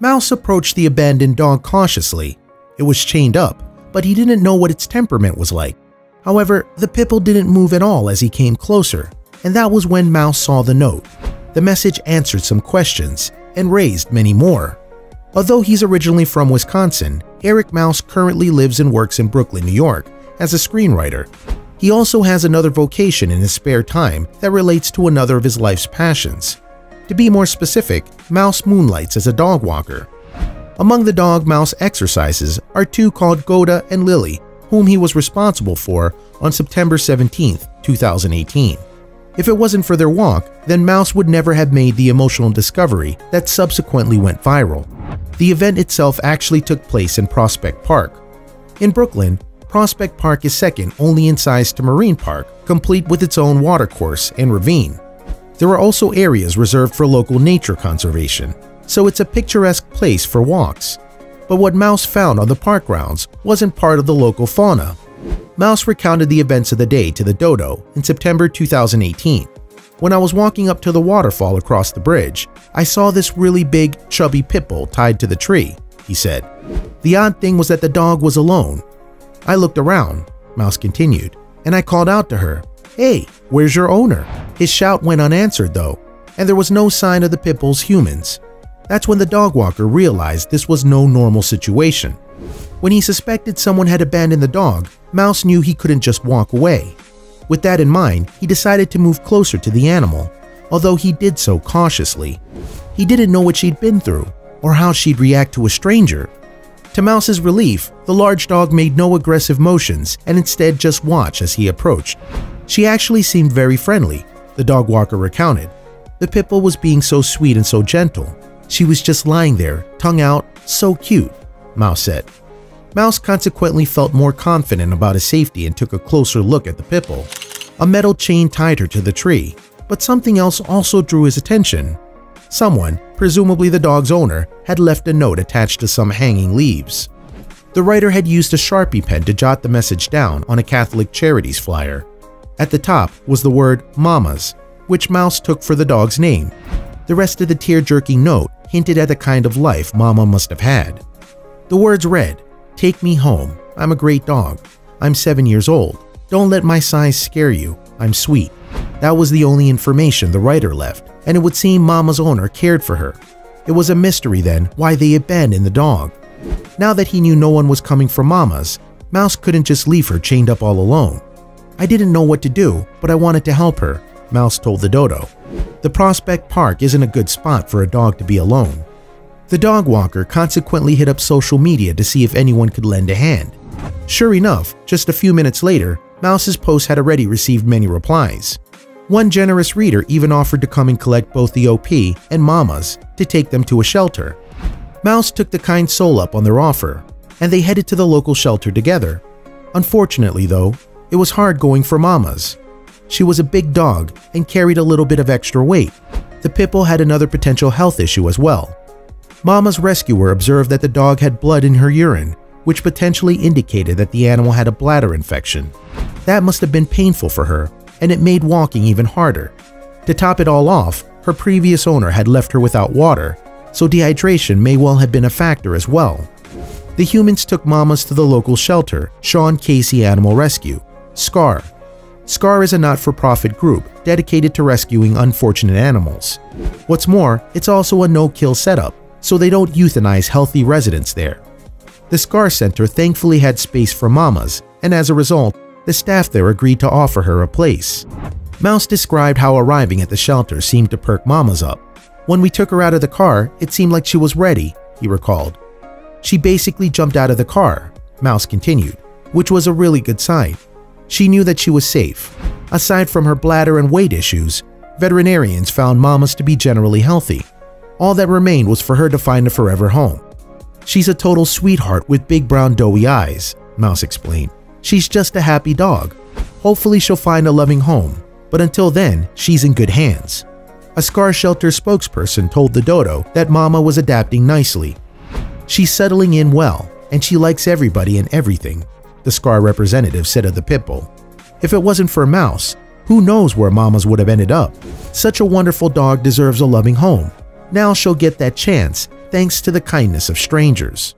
Mouse approached the abandoned dog cautiously. It was chained up, but he didn't know what its temperament was like. However, the pitbull didn't move at all as he came closer, and that was when Mouse saw the note. The message answered some questions and raised many more. Although he's originally from Wisconsin, Eric Mouse currently lives and works in Brooklyn, New York as a screenwriter. He also has another vocation in his spare time that relates to another of his life's passions. To be more specific, Mouse moonlights as a dog walker. Among the dog Mouse exercises are two called Gouda and Lily, whom he was responsible for on September 17, 2018. If it wasn't for their walk, then Mouse would never have made the emotional discovery that subsequently went viral. The event itself actually took place in Prospect Park. In Brooklyn, Prospect Park is second only in size to Marine Park, complete with its own watercourse and ravine. There are also areas reserved for local nature conservation, so it's a picturesque place for walks. But what Mouse found on the park grounds wasn't part of the local fauna. Mouse recounted the events of the day to the dodo in September 2018. When I was walking up to the waterfall across the bridge, I saw this really big, chubby pitbull tied to the tree, he said. The odd thing was that the dog was alone. I looked around, Mouse continued, and I called out to her, "Hey, where's your owner?" His shout went unanswered though, and there was no sign of the pitbull's humans. That's when the dog walker realized this was no normal situation. When he suspected someone had abandoned the dog, Mouse knew he couldn't just walk away. With that in mind, he decided to move closer to the animal, although he did so cautiously. He didn't know what she'd been through, or how she'd react to a stranger. To Mouse's relief, the large dog made no aggressive motions and instead just watched as he approached. She actually seemed very friendly, the dog walker recounted. The pitbull was being so sweet and so gentle. She was just lying there, tongue out, so cute, Mouse said. Mouse consequently felt more confident about his safety and took a closer look at the pitbull. A metal chain tied her to the tree, but something else also drew his attention. Someone, presumably the dog's owner, had left a note attached to some hanging leaves. The writer had used a Sharpie pen to jot the message down on a Catholic Charities flyer. At the top was the word Mamas, which Mouse took for the dog's name. The rest of the tear-jerking note hinted at the kind of life Mama must have had. The words read, "Take me home. I'm a great dog. I'm 7 years old. Don't let my size scare you. I'm sweet." That was the only information the writer left, and it would seem Mama's owner cared for her. It was a mystery then why they abandoned the dog. Now that he knew no one was coming for Mama's, Mouse couldn't just leave her chained up all alone. "I didn't know what to do, but I wanted to help her," Mouse told the dodo. The Prospect Park isn't a good spot for a dog to be alone. The dog walker consequently hit up social media to see if anyone could lend a hand. Sure enough, just a few minutes later, Mouse's post had already received many replies. One generous reader even offered to come and collect both the OP and Mamas to take them to a shelter. Mouse took the kind soul up on their offer, and they headed to the local shelter together. Unfortunately though, it was hard going for Mamas. She was a big dog and carried a little bit of extra weight. The pitbull had another potential health issue as well. Mama's rescuer observed that the dog had blood in her urine, which potentially indicated that the animal had a bladder infection. That must have been painful for her, and it made walking even harder. To top it all off, her previous owner had left her without water, so dehydration may well have been a factor as well. The humans took Mamas to the local shelter, Sean Casey Animal Rescue, SCAR. SCAR is a not-for-profit group dedicated to rescuing unfortunate animals. What's more, it's also a no-kill setup, so they don't euthanize healthy residents there. The SCAR Center thankfully had space for Mamas, and as a result, the staff there agreed to offer her a place. Mouse described how arriving at the shelter seemed to perk Mamas up. "When we took her out of the car, it seemed like she was ready," he recalled. "She basically jumped out of the car," Mouse continued, which was a really good sign. She knew that she was safe. Aside from her bladder and weight issues, veterinarians found Mamas to be generally healthy. All that remained was for her to find a forever home. "She's a total sweetheart with big brown doughy eyes," Mouse explained. "She's just a happy dog. Hopefully she'll find a loving home, but until then, she's in good hands." A SCAR shelter spokesperson told the dodo that Mama was adapting nicely. "She's settling in well, and she likes everybody and everything," the SCAR representative said of the pitbull. If it wasn't for Mouse, who knows where Mamas would have ended up? Such a wonderful dog deserves a loving home. Now she'll get that chance, thanks to the kindness of strangers.